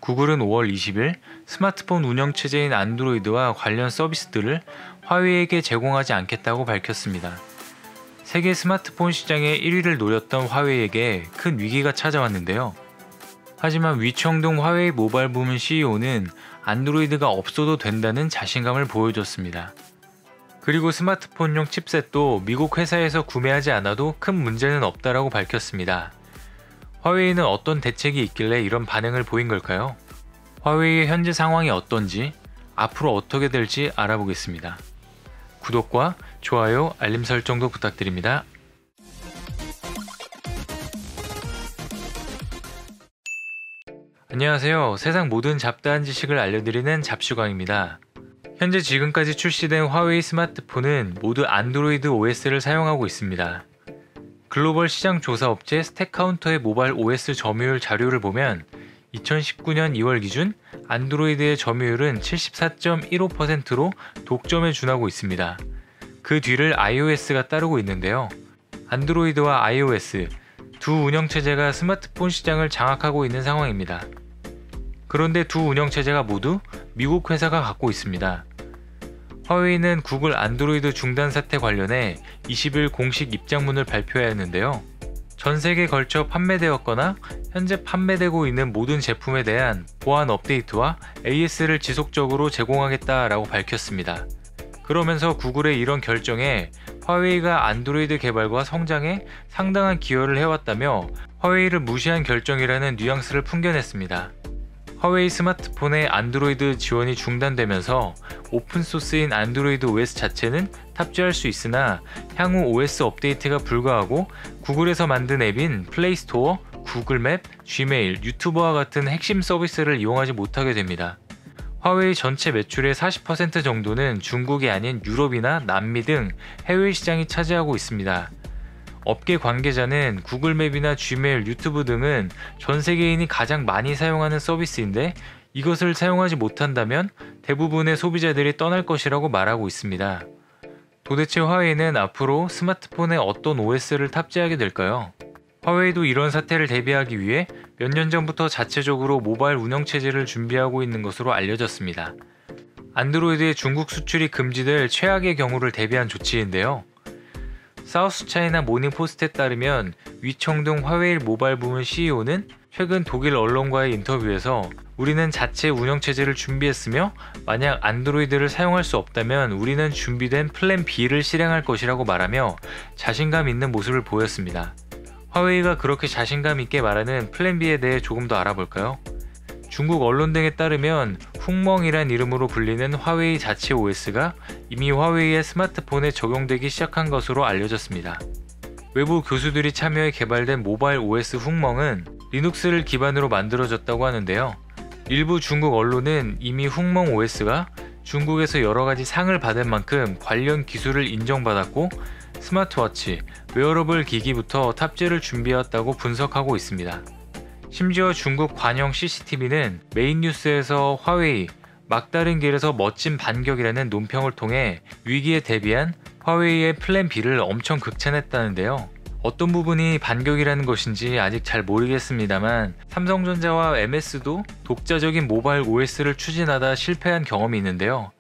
구글은 5월 20일 스마트폰 운영체제인 안드로이드와 관련 서비스들을 화웨이에게 제공하지 않겠다고 밝혔습니다. 세계 스마트폰 시장의 1위를 노렸던 화웨이에게 큰 위기가 찾아왔는데요. 하지만 위청동 화웨이 모바일 부문 CEO는 안드로이드가 없어도 된다는 자신감을 보여줬습니다. 그리고 스마트폰용 칩셋도 미국 회사에서 구매하지 않아도 큰 문제는 없다라고 밝혔습니다. 화웨이는 어떤 대책이 있길래 이런 반응을 보인 걸까요? 화웨이의 현재 상황이 어떤지, 앞으로 어떻게 될지 알아보겠습니다. 구독과 좋아요, 알림 설정도 부탁드립니다. 안녕하세요. 세상 모든 잡다한 지식을 알려드리는 잡슈광입니다. 현재 지금까지 출시된 화웨이 스마트폰은 모두 안드로이드 OS를 사용하고 있습니다. 글로벌 시장 조사 업체 스택카운터의 모바일 OS 점유율 자료를 보면 2019년 2월 기준 안드로이드의 점유율은 74.15%로 독점에 준하고 있습니다. 그 뒤를 iOS가 따르고 있는데요. 안드로이드와 iOS 두 운영체제가 스마트폰 시장을 장악하고 있는 상황입니다. 그런데 두 운영체제가 모두 미국 회사가 갖고 있습니다. 화웨이는 구글 안드로이드 중단 사태 관련해 20일 공식 입장문을 발표하였는데요. 전 세계에 걸쳐 판매되었거나 현재 판매되고 있는 모든 제품에 대한 보안 업데이트와 AS를 지속적으로 제공하겠다라고 밝혔습니다. 그러면서 구글의 이런 결정에 화웨이가 안드로이드 개발과 성장에 상당한 기여를 해왔다며 화웨이를 무시한 결정이라는 뉘앙스를 풍겨냈습니다. 화웨이 스마트폰의 안드로이드 지원이 중단되면서 오픈소스인 안드로이드 OS 자체는 탑재할 수 있으나 향후 OS 업데이트가 불가하고 구글에서 만든 앱인 플레이스토어, 구글맵, 지메일, 유튜버와 같은 핵심 서비스를 이용하지 못하게 됩니다. 화웨이 전체 매출의 40% 정도는 중국이 아닌 유럽이나 남미 등 해외 시장이 차지하고 있습니다. 업계 관계자는 구글맵이나 지메일, 유튜브 등은 전 세계인이 가장 많이 사용하는 서비스인데 이것을 사용하지 못한다면 대부분의 소비자들이 떠날 것이라고 말하고 있습니다. 도대체 화웨이는 앞으로 스마트폰에 어떤 OS를 탑재하게 될까요? 화웨이도 이런 사태를 대비하기 위해 몇 년 전부터 자체적으로 모바일 운영체제를 준비하고 있는 것으로 알려졌습니다. 안드로이드의 중국 수출이 금지될 최악의 경우를 대비한 조치인데요. 사우스차이나 모닝포스트에 따르면 위청동 화웨이 모바일 부문 CEO는 최근 독일 언론과의 인터뷰에서 우리는 자체 운영체제를 준비했으며 만약 안드로이드를 사용할 수 없다면 우리는 준비된 플랜 B를 실행할 것이라고 말하며 자신감 있는 모습을 보였습니다. 화웨이가 그렇게 자신감 있게 말하는 플랜 B에 대해 조금 더 알아볼까요? 중국 언론 등에 따르면 훅멍이란 이름으로 불리는 화웨이 자체 OS가 이미 화웨이의 스마트폰에 적용되기 시작한 것으로 알려졌습니다. 외부 교수들이 참여해 개발된 모바일 OS 훅멍은 리눅스를 기반으로 만들어졌다고 하는데요. 일부 중국 언론은 이미 훅멍 OS가 중국에서 여러가지 상을 받을 만큼 관련 기술을 인정받았고 스마트워치, 웨어러블 기기부터 탑재를 준비해왔다고 분석하고 있습니다. 심지어 중국 관영 CCTV는 메인 뉴스에서 화웨이, 막다른 길에서 멋진 반격이라는 논평을 통해 위기에 대비한 화웨이의 플랜 B를 엄청 극찬했다는데요. 어떤 부분이 반격이라는 것인지 아직 잘 모르겠습니다만 삼성전자와 MS도 독자적인 모바일 OS를 추진하다 실패한 경험이 있는데요.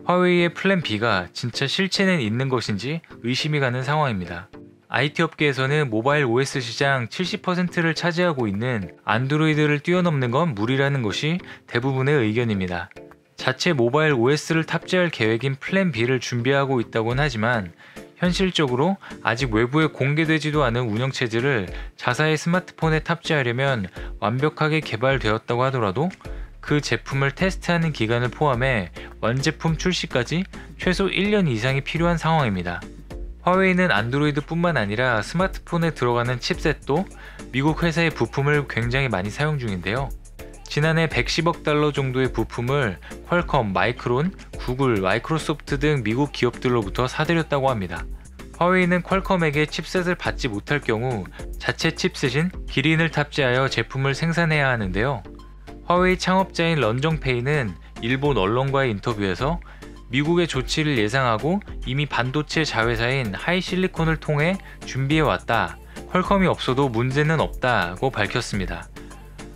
화웨이의 플랜 B가 진짜 실체는 있는 것인지 의심이 가는 상황입니다. IT 업계에서는 모바일 OS 시장 70%를 차지하고 있는 안드로이드를 뛰어넘는 건 무리라는 것이 대부분의 의견입니다. 자체 모바일 OS를 탑재할 계획인 플랜 B를 준비하고 있다고는 하지만 현실적으로 아직 외부에 공개되지도 않은 운영체제를 자사의 스마트폰에 탑재하려면 완벽하게 개발되었다고 하더라도 그 제품을 테스트하는 기간을 포함해 완제품 출시까지 최소 1년 이상이 필요한 상황입니다. 화웨이는 안드로이드뿐만 아니라 스마트폰에 들어가는 칩셋도 미국 회사의 부품을 굉장히 많이 사용 중인데요. 지난해 110억 달러 정도의 부품을 퀄컴, 마이크론, 구글, 마이크로소프트 등 미국 기업들로부터 사들였다고 합니다. 화웨이는 퀄컴에게 칩셋을 받지 못할 경우 자체 칩셋인 기린을 탑재하여 제품을 생산해야 하는데요. 화웨이 창업자인 런정페이는 일본 언론과의 인터뷰에서 미국의 조치를 예상하고 이미 반도체 자회사인 하이실리콘을 통해 준비해왔다. 퀄컴이 없어도 문제는 없다고 밝혔습니다.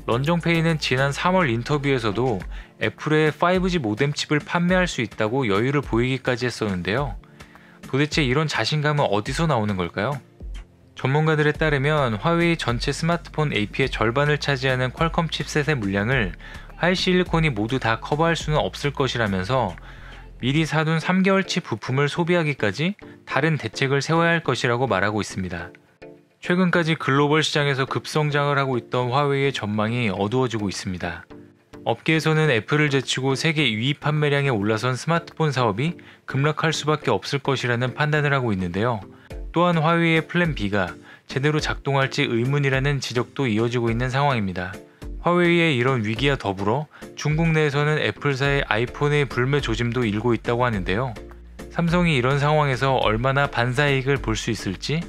런정페이는 지난 3월 인터뷰에서도 애플의 5G 모뎀 칩을 판매할 수 있다고 여유를 보이기까지 했었는데요. 도대체 이런 자신감은 어디서 나오는 걸까요? 전문가들에 따르면 화웨이 전체 스마트폰 AP의 절반을 차지하는 퀄컴 칩셋의 물량을 하이실리콘이 모두 다 커버할 수는 없을 것이라면서 미리 사둔 3개월치 부품을 소비하기까지 다른 대책을 세워야 할 것이라고 말하고 있습니다. 최근까지 글로벌 시장에서 급성장을 하고 있던 화웨이의 전망이 어두워지고 있습니다. 업계에서는 애플을 제치고 세계 2위 판매량에 올라선 스마트폰 사업이 급락할 수밖에 없을 것이라는 판단을 하고 있는데요. 또한 화웨이의 플랜 B가 제대로 작동할지 의문이라는 지적도 이어지고 있는 상황입니다. 화웨이의 이런 위기와 더불어 중국 내에서는 애플사의 아이폰의 불매 조짐도 일고 있다고 하는데요. 삼성이 이런 상황에서 얼마나 반사이익을 볼 수 있을지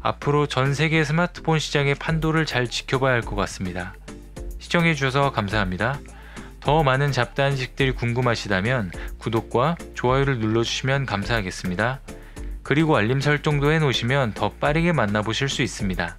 앞으로 전 세계 스마트폰 시장의 판도를 잘 지켜봐야 할 것 같습니다. 시청해주셔서 감사합니다. 더 많은 잡다한 지식들이 궁금하시다면 구독과 좋아요를 눌러주시면 감사하겠습니다. 그리고 알림 설정도 해놓으시면 더 빠르게 만나보실 수 있습니다.